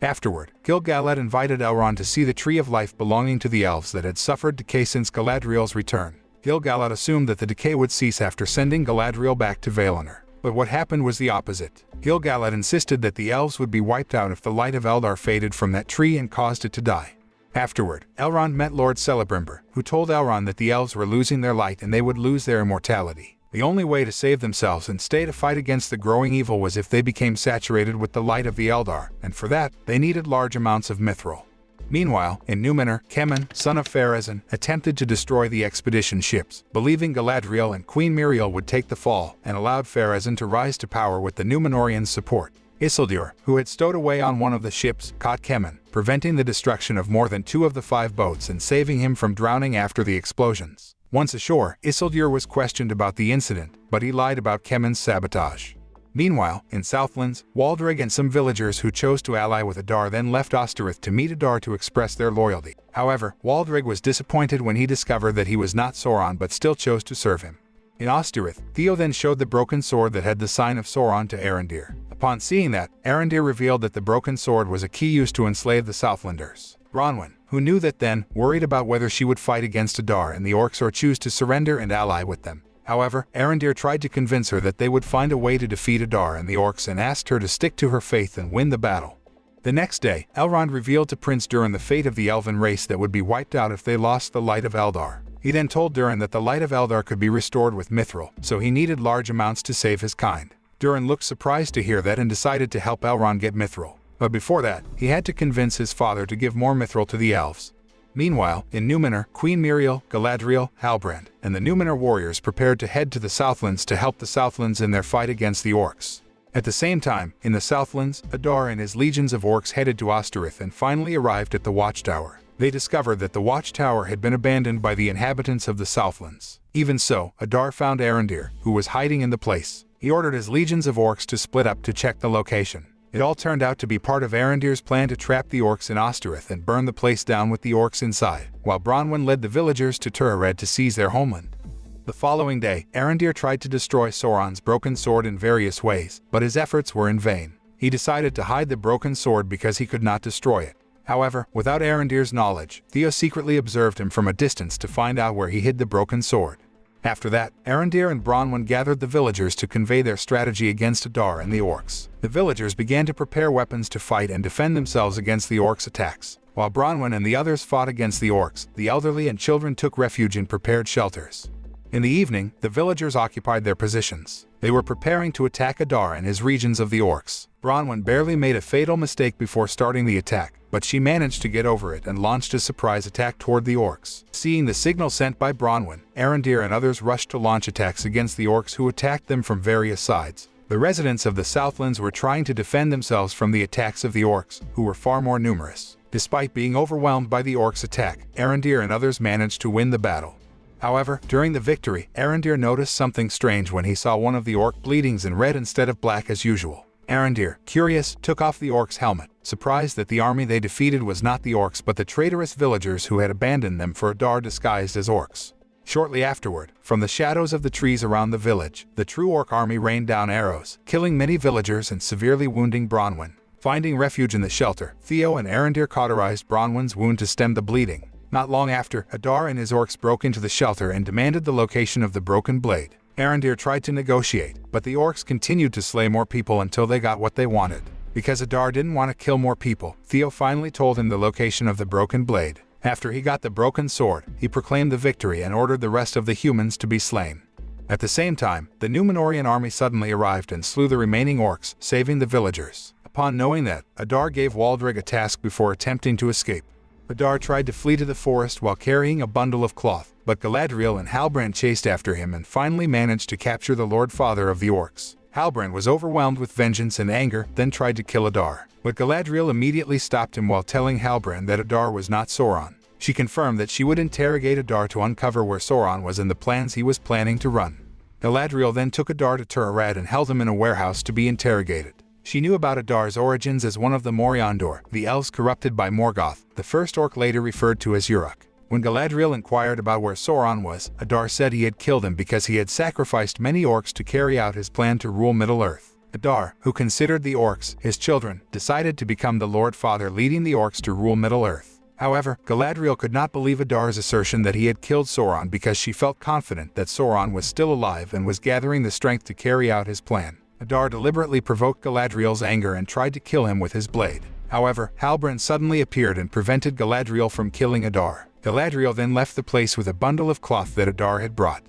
Afterward, Gil-galad invited Elrond to see the Tree of Life belonging to the elves that had suffered decay since Galadriel's return. Gil-galad assumed that the decay would cease after sending Galadriel back to Valinor. But what happened was the opposite. Gil-galad insisted that the elves would be wiped out if the light of Eldar faded from that tree and caused it to die. Afterward, Elrond met Lord Celebrimbor, who told Elrond that the elves were losing their light and they would lose their immortality. The only way to save themselves and stay to fight against the growing evil was if they became saturated with the light of the Eldar, and for that, they needed large amounts of mithril. Meanwhile, in Numenor, Kemen, son of Pharazôn, attempted to destroy the expedition ships, believing Galadriel and Queen Muriel would take the fall, and allowed Pharazôn to rise to power with the Númenóreans' support. Isildur, who had stowed away on one of the ships, caught Kemen, preventing the destruction of more than 2 of the 5 boats and saving him from drowning after the explosions. Once ashore, Isildur was questioned about the incident, but he lied about Kemen's sabotage. Meanwhile, in Southlands, Waldreg and some villagers who chose to ally with Adar then left Ostirith to meet Adar to express their loyalty. However, Waldreg was disappointed when he discovered that he was not Sauron but still chose to serve him. In Ostirith, Theo then showed the broken sword that had the sign of Sauron to Arondir. Upon seeing that, Arondir revealed that the broken sword was a key used to enslave the Southlanders. Bronwyn, who knew that then, worried about whether she would fight against Adar and the Orcs or choose to surrender and ally with them. However, Arondir tried to convince her that they would find a way to defeat Adar and the Orcs and asked her to stick to her faith and win the battle. The next day, Elrond revealed to Prince Durin the fate of the elven race that would be wiped out if they lost the light of Eldar. He then told Durin that the light of Eldar could be restored with mithril, so he needed large amounts to save his kind. Durin looked surprised to hear that and decided to help Elrond get mithril. But before that, he had to convince his father to give more mithril to the elves. Meanwhile, in Numenor, Queen Muriel, Galadriel, Halbrand, and the Numenor warriors prepared to head to the Southlands to help the Southlands in their fight against the Orcs. At the same time, in the Southlands, Adar and his legions of Orcs headed to Ostirith and finally arrived at the Watchtower. They discovered that the Watchtower had been abandoned by the inhabitants of the Southlands. Even so, Adar found Arondir, who was hiding in the place. He ordered his legions of Orcs to split up to check the location. It all turned out to be part of Arondir's plan to trap the Orcs in Ostirith and burn the place down with the Orcs inside, while Bronwyn led the villagers to Tuared to seize their homeland. The following day, Arondir tried to destroy Sauron's broken sword in various ways, but his efforts were in vain. He decided to hide the broken sword because he could not destroy it. However, without Arondir's knowledge, Theo secretly observed him from a distance to find out where he hid the broken sword. After that, Arondir and Bronwyn gathered the villagers to convey their strategy against Adar and the Orcs. The villagers began to prepare weapons to fight and defend themselves against the Orcs' attacks. While Bronwyn and the others fought against the Orcs, the elderly and children took refuge in prepared shelters. In the evening, the villagers occupied their positions. They were preparing to attack Adar and his regions of the Orcs. Bronwyn barely made a fatal mistake before starting the attack, but she managed to get over it and launched a surprise attack toward the Orcs. Seeing the signal sent by Bronwyn, Arondir and others rushed to launch attacks against the Orcs who attacked them from various sides. The residents of the Southlands were trying to defend themselves from the attacks of the Orcs, who were far more numerous. Despite being overwhelmed by the Orcs' attack, Arondir and others managed to win the battle. However, during the victory, Arondir noticed something strange when he saw one of the Orc bleedings in red instead of black as usual. Arondir, curious, took off the Orcs' helmet, surprised that the army they defeated was not the Orcs but the traitorous villagers who had abandoned them for Adar disguised as Orcs. Shortly afterward, from the shadows of the trees around the village, the true Orc army rained down arrows, killing many villagers and severely wounding Bronwyn. Finding refuge in the shelter, Theo and Arondir cauterized Bronwyn's wound to stem the bleeding. Not long after, Adar and his orcs broke into the shelter and demanded the location of the broken blade. Arondir tried to negotiate, but the orcs continued to slay more people until they got what they wanted. Because Adar didn't want to kill more people, Theo finally told him the location of the broken blade. After he got the broken sword, he proclaimed the victory and ordered the rest of the humans to be slain. At the same time, the Númenórean army suddenly arrived and slew the remaining orcs, saving the villagers. Upon knowing that, Adar gave Waldreg a task before attempting to escape. Adar tried to flee to the forest while carrying a bundle of cloth, but Galadriel and Halbrand chased after him and finally managed to capture the Lord Father of the Orcs. Halbrand was overwhelmed with vengeance and anger, then tried to kill Adar. But Galadriel immediately stopped him while telling Halbrand that Adar was not Sauron. She confirmed that she would interrogate Adar to uncover where Sauron was and the plans he was planning to run. Galadriel then took Adar to Tir-Arad and held him in a warehouse to be interrogated. She knew about Adar's origins as one of the Moriandor, the elves corrupted by Morgoth, the first orc later referred to as Uruk. When Galadriel inquired about where Sauron was, Adar said he had killed him because he had sacrificed many orcs to carry out his plan to rule Middle-earth. Adar, who considered the orcs his children, decided to become the Lord Father, leading the orcs to rule Middle-earth. However, Galadriel could not believe Adar's assertion that he had killed Sauron because she felt confident that Sauron was still alive and was gathering the strength to carry out his plan. Adar deliberately provoked Galadriel's anger and tried to kill him with his blade. However, Halbrand suddenly appeared and prevented Galadriel from killing Adar. Galadriel then left the place with a bundle of cloth that Adar had brought.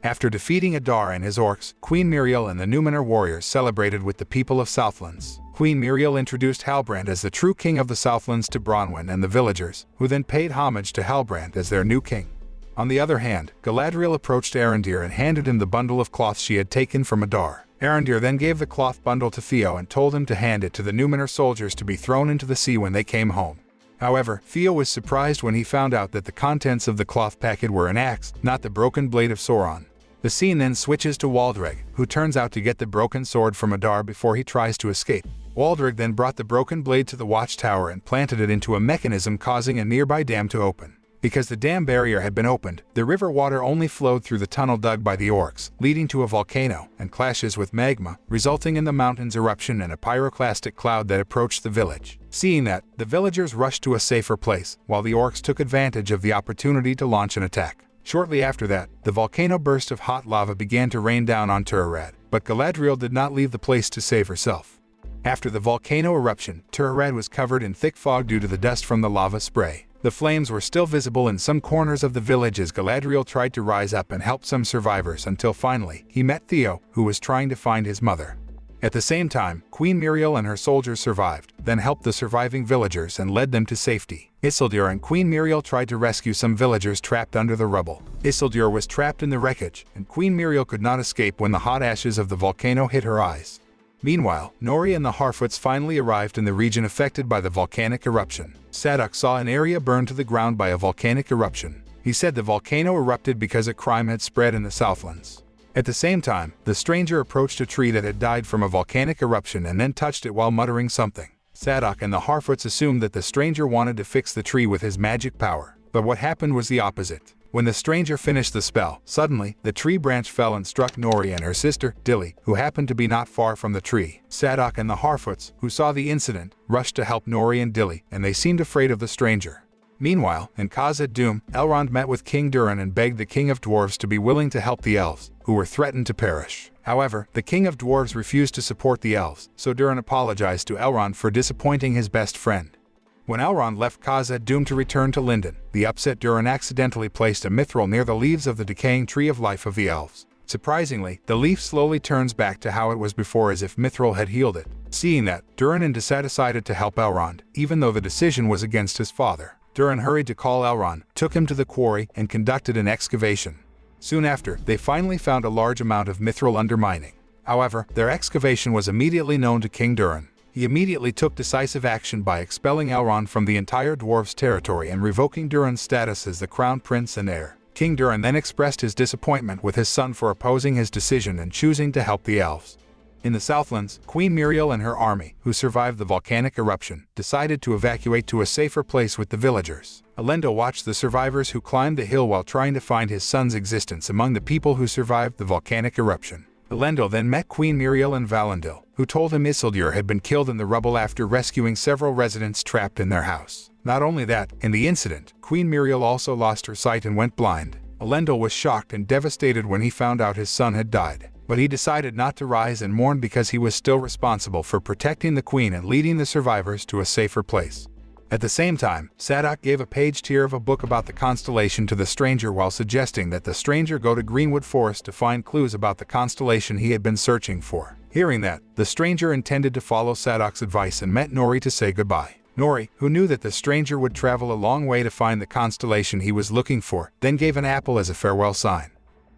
After defeating Adar and his orcs, Queen Miriel and the Númenor warriors celebrated with the people of Southlands. Queen Miriel introduced Halbrand as the true king of the Southlands to Bronwyn and the villagers, who then paid homage to Halbrand as their new king. On the other hand, Galadriel approached Arondir and handed him the bundle of cloth she had taken from Adar. Arondir then gave the cloth bundle to Theo and told him to hand it to the Númenor soldiers to be thrown into the sea when they came home. However, Theo was surprised when he found out that the contents of the cloth packet were an axe, not the broken blade of Sauron. The scene then switches to Waldreg, who turns out to get the broken sword from Adar before he tries to escape. Waldreg then brought the broken blade to the watchtower and planted it into a mechanism, causing a nearby dam to open. Because the dam barrier had been opened, the river water only flowed through the tunnel dug by the orcs, leading to a volcano and clashes with magma, resulting in the mountain's eruption and a pyroclastic cloud that approached the village. Seeing that, the villagers rushed to a safer place, while the orcs took advantage of the opportunity to launch an attack. Shortly after that, the volcano burst of hot lava began to rain down on Tir-Arad, but Galadriel did not leave the place to save herself. After the volcano eruption, Tir-Arad was covered in thick fog due to the dust from the lava spray. The flames were still visible in some corners of the village as Galadriel tried to rise up and help some survivors until finally, he met Theo, who was trying to find his mother. At the same time, Queen Miriel and her soldiers survived, then helped the surviving villagers and led them to safety. Isildur and Queen Miriel tried to rescue some villagers trapped under the rubble. Isildur was trapped in the wreckage, and Queen Miriel could not escape when the hot ashes of the volcano hit her eyes. Meanwhile, Nori and the Harfoots finally arrived in the region affected by the volcanic eruption. Sadok saw an area burned to the ground by a volcanic eruption. He said the volcano erupted because a crime had spread in the Southlands. At the same time, the stranger approached a tree that had died from a volcanic eruption and then touched it while muttering something. Sadok and the Harfoots assumed that the stranger wanted to fix the tree with his magic power, but what happened was the opposite. When the stranger finished the spell, suddenly, the tree branch fell and struck Nori and her sister, Dili, who happened to be not far from the tree. Sadok and the Harfoots, who saw the incident, rushed to help Nori and Dili, and they seemed afraid of the stranger. Meanwhile, in Khazad-dûm, Elrond met with King Durin and begged the King of Dwarves to be willing to help the elves, who were threatened to perish. However, the King of Dwarves refused to support the elves, so Durin apologized to Elrond for disappointing his best friend. When Elrond left Khazad-dûm to return to Lindon, the upset Durin accidentally placed a mithril near the leaves of the decaying tree of life of the elves. Surprisingly, the leaf slowly turns back to how it was before, as if mithril had healed it. Seeing that, Durin and Disa decided to help Elrond, even though the decision was against his father. Durin hurried to call Elrond, took him to the quarry, and conducted an excavation. Soon after, they finally found a large amount of mithril under mining. However, their excavation was immediately known to King Durin. He immediately took decisive action by expelling Elrond from the entire dwarves' territory and revoking Durin's status as the crown prince and heir. King Durin then expressed his disappointment with his son for opposing his decision and choosing to help the elves. In the Southlands, Queen Miriel and her army, who survived the volcanic eruption, decided to evacuate to a safer place with the villagers. Elendil watched the survivors who climbed the hill while trying to find his son's existence among the people who survived the volcanic eruption. Elendil then met Queen Muriel and Valandil, who told him Isildur had been killed in the rubble after rescuing several residents trapped in their house. Not only that, in the incident, Queen Muriel also lost her sight and went blind. Elendil was shocked and devastated when he found out his son had died, but he decided not to rise and mourn because he was still responsible for protecting the queen and leading the survivors to a safer place. At the same time, Sadok gave a page tier of a book about the constellation to the stranger while suggesting that the stranger go to Greenwood Forest to find clues about the constellation he had been searching for. Hearing that, the stranger intended to follow Sadok's advice and met Nori to say goodbye. Nori, who knew that the stranger would travel a long way to find the constellation he was looking for, then gave an apple as a farewell sign.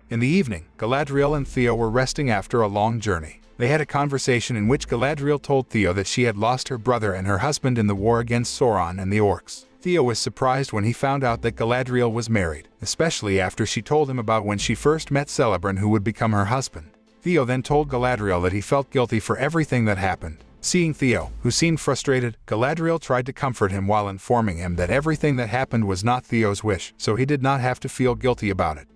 In the evening, Galadriel and Theo were resting after a long journey. They had a conversation in which Galadriel told Theo that she had lost her brother and her husband in the war against Sauron and the Orcs. Theo was surprised when he found out that Galadriel was married, especially after she told him about when she first met Celebrimbor, who would become her husband. Theo then told Galadriel that he felt guilty for everything that happened. Seeing Theo, who seemed frustrated, Galadriel tried to comfort him while informing him that everything that happened was not Theo's wish, so he did not have to feel guilty about it.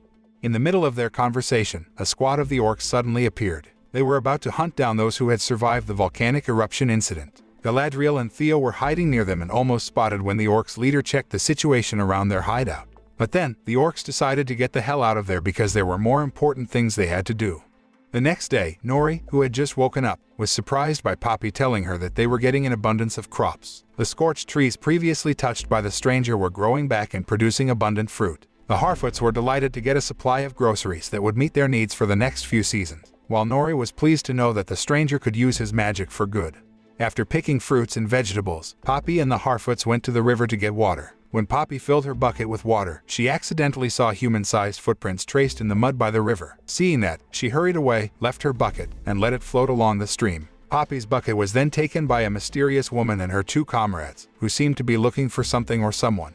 In the middle of their conversation, a squad of the orcs suddenly appeared. They were about to hunt down those who had survived the volcanic eruption incident. Galadriel and Theo were hiding near them and almost spotted when the orcs' leader checked the situation around their hideout. But then, the orcs decided to get the hell out of there because there were more important things they had to do. The next day, Nori, who had just woken up, was surprised by Poppy telling her that they were getting an abundance of crops. The scorched trees previously touched by the stranger were growing back and producing abundant fruit. The Harfoots were delighted to get a supply of groceries that would meet their needs for the next few seasons, while Nori was pleased to know that the stranger could use his magic for good. After picking fruits and vegetables, Poppy and the Harfoots went to the river to get water. When Poppy filled her bucket with water, she accidentally saw human-sized footprints traced in the mud by the river. Seeing that, she hurried away, left her bucket, and let it float along the stream. Poppy's bucket was then taken by a mysterious woman and her two comrades, who seemed to be looking for something or someone.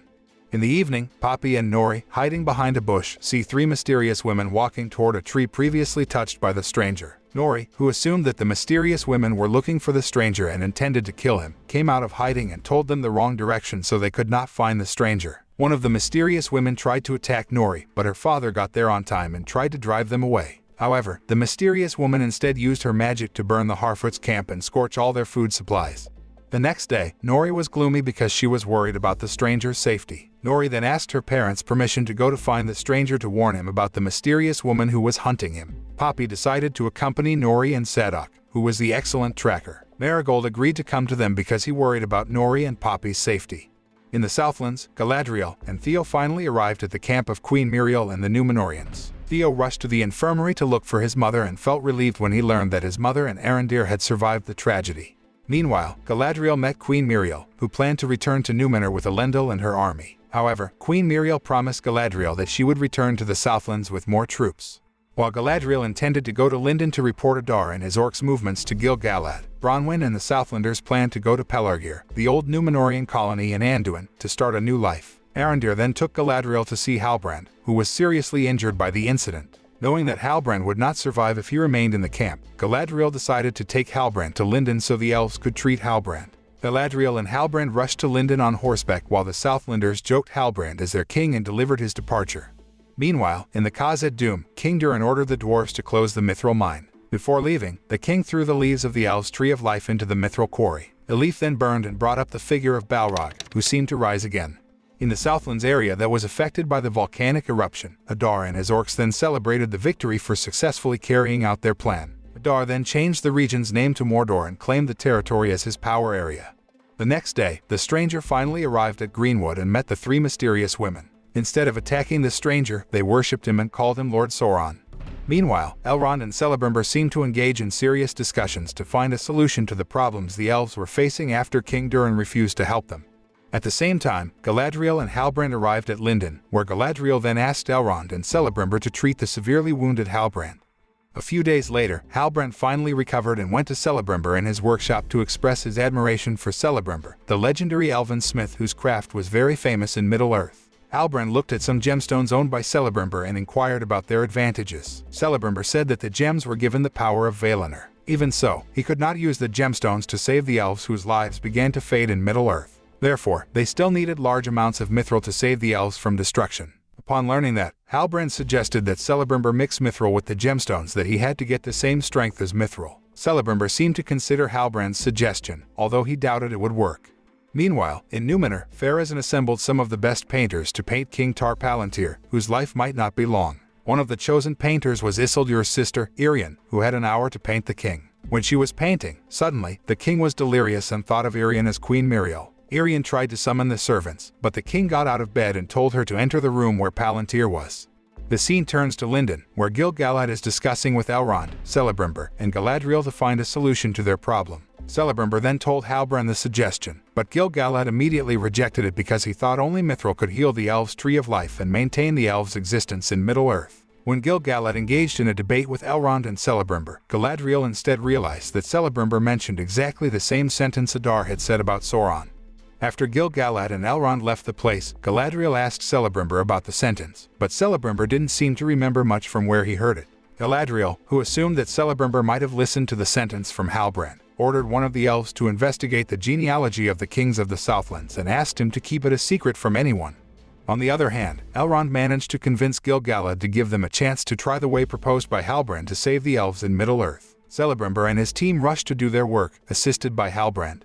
In the evening, Poppy and Nori, hiding behind a bush, see three mysterious women walking toward a tree previously touched by the stranger. Nori, who assumed that the mysterious women were looking for the stranger and intended to kill him, came out of hiding and told them the wrong direction so they could not find the stranger. One of the mysterious women tried to attack Nori, but her father got there on time and tried to drive them away. However, the mysterious woman instead used her magic to burn the Harfoots' camp and scorch all their food supplies. The next day, Nori was gloomy because she was worried about the stranger's safety. Nori then asked her parents permission to go to find the stranger to warn him about the mysterious woman who was hunting him. Poppy decided to accompany Nori and Sadok, who was the excellent tracker. Marigold agreed to come to them because he worried about Nori and Poppy's safety. In the Southlands, Galadriel and Theo finally arrived at the camp of Queen Muriel and the Númenóreans. Theo rushed to the infirmary to look for his mother and felt relieved when he learned that his mother and Arondir had survived the tragedy. Meanwhile, Galadriel met Queen Muriel, who planned to return to Númenor with Elendil and her army. However, Queen Muriel promised Galadriel that she would return to the Southlands with more troops. While Galadriel intended to go to Lindon to report Adar and his orcs' movements to Gil-galad, Bronwyn and the Southlanders planned to go to Pelargir, the old Númenórean colony in Anduin, to start a new life. Arondir then took Galadriel to see Halbrand, who was seriously injured by the incident. Knowing that Halbrand would not survive if he remained in the camp, Galadriel decided to take Halbrand to Lindon so the elves could treat Halbrand. Galadriel and Halbrand rushed to Lindon on horseback while the Southlanders joked Halbrand as their king and delivered his departure. Meanwhile, in the Khazad Dûm, King Durin ordered the dwarves to close the mithril mine. Before leaving, the king threw the leaves of the elves' tree of life into the mithril quarry. The leaf then burned and brought up the figure of Balrog, who seemed to rise again. In the Southlands area that was affected by the volcanic eruption, Adar and his orcs then celebrated the victory for successfully carrying out their plan. Adar then changed the region's name to Mordor and claimed the territory as his power area. The next day, the stranger finally arrived at Greenwood and met the three mysterious women. Instead of attacking the stranger, they worshipped him and called him Lord Sauron. Meanwhile, Elrond and Celebrimbor seemed to engage in serious discussions to find a solution to the problems the elves were facing after King Durin refused to help them. At the same time, Galadriel and Halbrand arrived at Lindon, where Galadriel then asked Elrond and Celebrimbor to treat the severely wounded Halbrand. A few days later, Halbrand finally recovered and went to Celebrimbor in his workshop to express his admiration for Celebrimbor, the legendary elven smith whose craft was very famous in Middle-earth. Halbrand looked at some gemstones owned by Celebrimbor and inquired about their advantages. Celebrimbor said that the gems were given the power of Valinor. Even so, he could not use the gemstones to save the elves whose lives began to fade in Middle-earth. Therefore, they still needed large amounts of mithril to save the elves from destruction. Upon learning that, Halbrand suggested that Celebrimbor mix Mithril with the gemstones that he had to get the same strength as Mithril. Celebrimbor seemed to consider Halbrand's suggestion, although he doubted it would work. Meanwhile, in Numenor, Pharazôn assembled some of the best painters to paint King Tar-Palantir, whose life might not be long. One of the chosen painters was Isildur's sister, Irian, who had an hour to paint the king. When she was painting, suddenly, the king was delirious and thought of Irian as Queen Miriel. Irian tried to summon the servants, but the king got out of bed and told her to enter the room where Palantir was. The scene turns to Lindon, where Gil-galad is discussing with Elrond, Celebrimbor, and Galadriel to find a solution to their problem. Celebrimbor then told Halbrand the suggestion, but Gil-galad immediately rejected it because he thought only Mithril could heal the elves' tree of life and maintain the elves' existence in Middle-earth. When Gil-galad engaged in a debate with Elrond and Celebrimbor, Galadriel instead realized that Celebrimbor mentioned exactly the same sentence Adar had said about Sauron. After Gil-galad and Elrond left the place, Galadriel asked Celebrimbor about the sentence, but Celebrimbor didn't seem to remember much from where he heard it. Galadriel, who assumed that Celebrimbor might have listened to the sentence from Halbrand, ordered one of the elves to investigate the genealogy of the kings of the Southlands and asked him to keep it a secret from anyone. On the other hand, Elrond managed to convince Gil-galad to give them a chance to try the way proposed by Halbrand to save the elves in Middle-earth. Celebrimbor and his team rushed to do their work, assisted by Halbrand.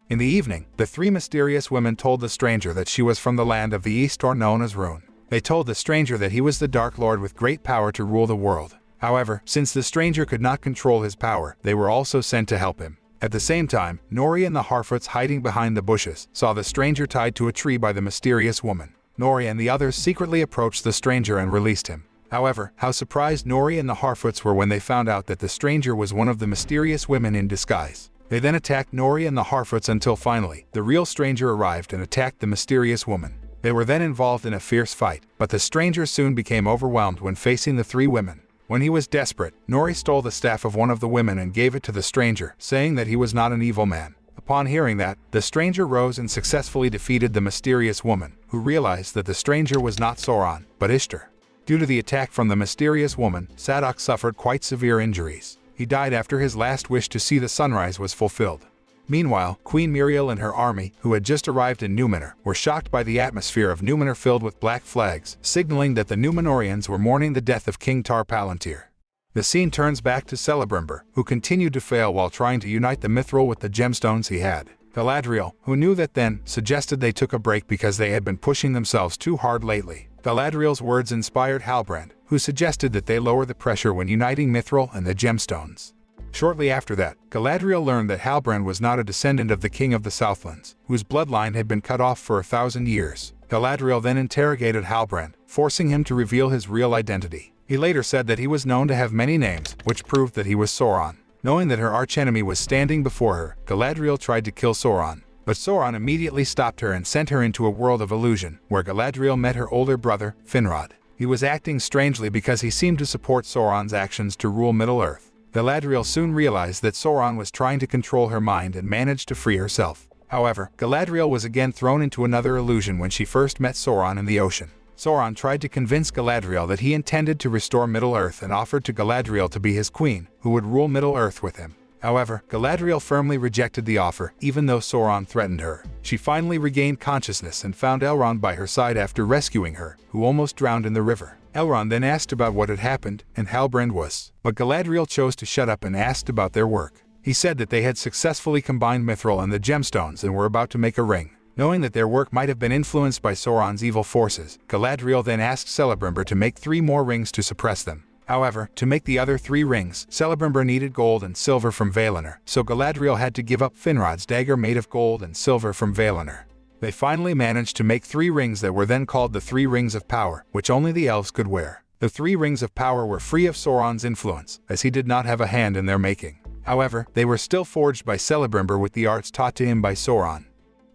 In the evening, the three mysterious women told the stranger that she was from the land of the East, or known as Rhûn. They told the stranger that he was the Dark Lord with great power to rule the world. However, since the stranger could not control his power, they were also sent to help him. At the same time, Nori and the Harfoots, hiding behind the bushes, saw the stranger tied to a tree by the mysterious woman. Nori and the others secretly approached the stranger and released him. However, how surprised Nori and the Harfoots were when they found out that the stranger was one of the mysterious women in disguise. They then attacked Nori and the Harfoots until finally, the real stranger arrived and attacked the mysterious woman. They were then involved in a fierce fight, but the stranger soon became overwhelmed when facing the three women. When he was desperate, Nori stole the staff of one of the women and gave it to the stranger, saying that he was not an evil man. Upon hearing that, the stranger rose and successfully defeated the mysterious woman, who realized that the stranger was not Sauron, but Ishtar. Due to the attack from the mysterious woman, Sadok suffered quite severe injuries. He died after his last wish to see the sunrise was fulfilled. Meanwhile, Queen Miriel and her army, who had just arrived in Numenor, were shocked by the atmosphere of Numenor filled with black flags, signaling that the Númenóreans were mourning the death of King Tar-Palantir. The scene turns back to Celebrimbor, who continued to fail while trying to unite the Mithril with the gemstones he had. Galadriel, who knew that then, suggested they took a break because they had been pushing themselves too hard lately. Galadriel's words inspired Halbrand, who suggested that they lower the pressure when uniting Mithril and the gemstones. Shortly after that, Galadriel learned that Halbrand was not a descendant of the King of the Southlands, whose bloodline had been cut off for 1,000 years. Galadriel then interrogated Halbrand, forcing him to reveal his real identity. He later said that he was known to have many names, which proved that he was Sauron. Knowing that her archenemy was standing before her, Galadriel tried to kill Sauron. But Sauron immediately stopped her and sent her into a world of illusion, where Galadriel met her older brother, Finrod. He was acting strangely because he seemed to support Sauron's actions to rule Middle-earth. Galadriel soon realized that Sauron was trying to control her mind and managed to free herself. However, Galadriel was again thrown into another illusion when she first met Sauron in the ocean. Sauron tried to convince Galadriel that he intended to restore Middle-earth and offered to Galadriel to be his queen, who would rule Middle-earth with him. However, Galadriel firmly rejected the offer, even though Sauron threatened her. She finally regained consciousness and found Elrond by her side after rescuing her, who almost drowned in the river. Elrond then asked about what had happened, and Halbrand was. But Galadriel chose to shut up and asked about their work. He said that they had successfully combined Mithril and the gemstones and were about to make a ring. Knowing that their work might have been influenced by Sauron's evil forces, Galadriel then asked Celebrimbor to make 3 more rings to suppress them. However, to make the other 3 rings, Celebrimbor needed gold and silver from Valinor, so Galadriel had to give up Finrod's dagger made of gold and silver from Valinor. They finally managed to make 3 rings that were then called the 3 Rings of Power, which only the elves could wear. The 3 Rings of Power were free of Sauron's influence, as he did not have a hand in their making. However, they were still forged by Celebrimbor with the arts taught to him by Sauron.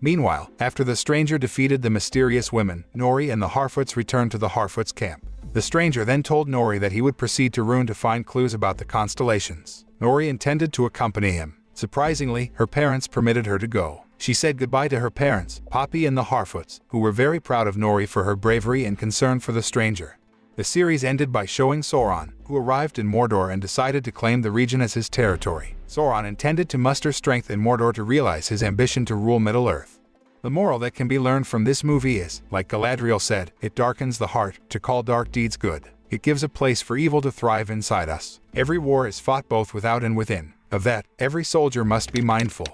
Meanwhile, after the stranger defeated the mysterious women, Nori and the Harfoots returned to the Harfoots' camp. The stranger then told Nori that he would proceed to Rhûn to find clues about the constellations. Nori intended to accompany him. Surprisingly, her parents permitted her to go. She said goodbye to her parents, Poppy and the Harfoots, who were very proud of Nori for her bravery and concern for the stranger. The series ended by showing Sauron, who arrived in Mordor and decided to claim the region as his territory. Sauron intended to muster strength in Mordor to realize his ambition to rule Middle-earth. The moral that can be learned from this movie is, like Galadriel said, it darkens the heart to call dark deeds good. It gives a place for evil to thrive inside us. Every war is fought both without and within. Of that, every soldier must be mindful.